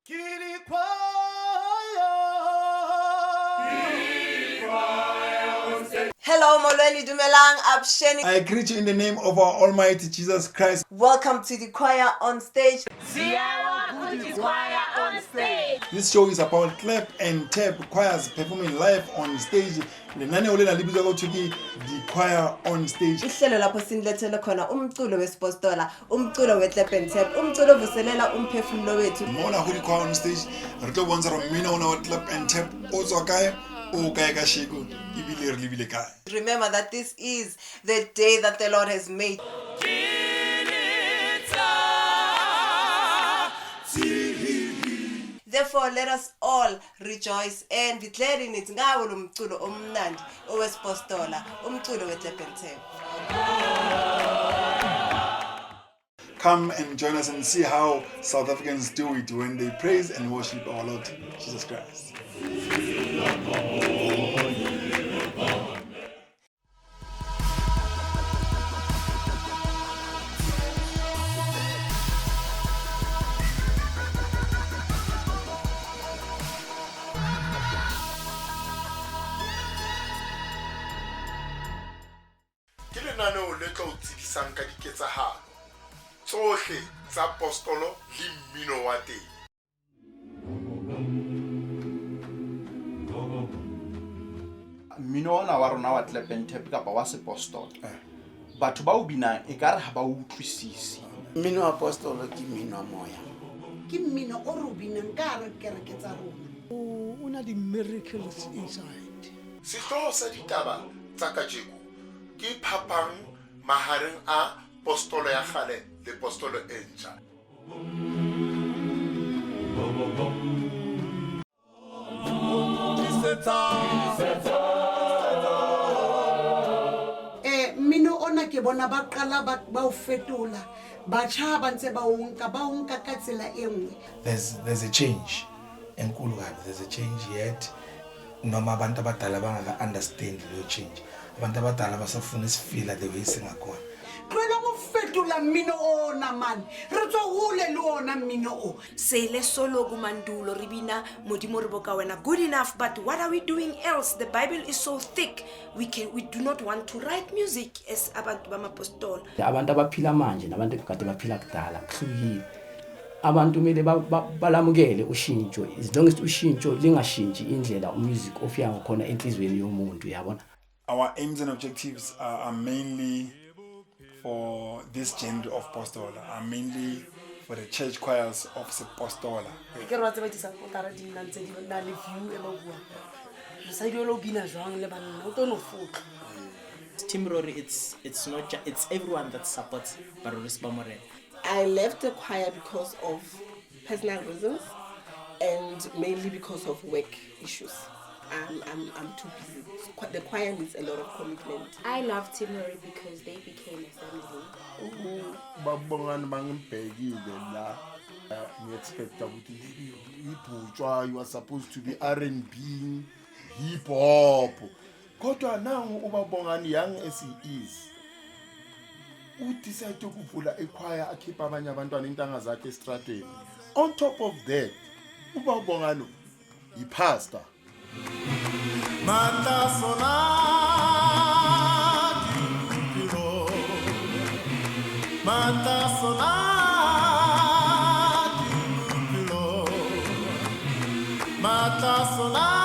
Hello, Molweni Dumelang Absheni. I greet you in the name of our Almighty Jesus Christ. Welcome to the choir on stage. Choir on stage. This show is about clap and tap choirs performing live on stage. The choir on stage. Ihlelo lapho sinilethele khona umculo wesipostola, umculo weclap and tap, umculo ovuselela umphefumulo wethu. Mona ho di choir on stage. Re tlo bontsha hore mmino ona wa clap and tap o tswa kae o kae ka sheko ebile re lebile kae. Remember that this is the day that the Lord has made. Therefore, let us all rejoice and declare in it ngawo lo mculo omnandi owesipostola, umculo weclap and tap. Come and join us and see how South Africans do it when they praise and worship our Lord Jesus Christ. Ke lenaneo le tla o tsedisang ka diketsahalo tsohle tsa apostolo le mmino wa teng. Mmino ona wa rona wa clap and tap kapa wa sepostola batho ba o binang e ka re ha ba utlwisisi. Mmino wa apostolo ke mmino wa moya. Ke mmino o re o binang ka hara kereke tsa rona. O na di miracles inside. Sehloho sa ditaba tsa kajeko ke phapang mahareng a apostolo ya kgale le apostolo e ntjha. Mmino ona ke bona ba qala ba o fetola batjha ba ntse ba o nka ka tsela e nngwe. There's a change enkulu kabi. There's a change yet noma abantu abadala bangaka understand lo change. Abantu abadala basafuna isifila the way singakhona. Qela mo fetola mmino ona man. Re tswa hole le ona mmino o. Sele solo kumandulo ribina modimo re boka wena good enough, but what are we doing else? The Bible is so thick. We do not want to write music as abantu bamapostola. Abantu abaphila manje nabantu kade baphila kudala kuhlukile. Abantu mele balamukele ushintsho as long as ushintsho lingashintshi indlela umusic ofika ngakhona enhlizweni yomuntu yabona. Our aims and objectives are mainly for this genre of apostola, are mainly for the church choirs of apostola. Ke re batse ba ditsa kotara di nna ntse di na le view e ba bua. Re sa di lo bina jwang le banna o tono futla. Team Rory, it's not just, it's everyone that supports Baroris Bamore. I left the choir because of personal reasons and mainly because of work issues. I'm too busy. The choir needs a lot of commitment. I love Team Rory because they became a family. Babongani bangimbhekile la ngiexpect ukuthi ibhutshwa you are supposed to be R&B, hip hop. Kodwa nangu ubabongani young as he is. Udecide ukuvula echoir akhipha abanye abantwana intanga zakhe estradeni. On top of that, ubabongani ipastor. Mata sona dipilo, mata sona dipilo, mata sona.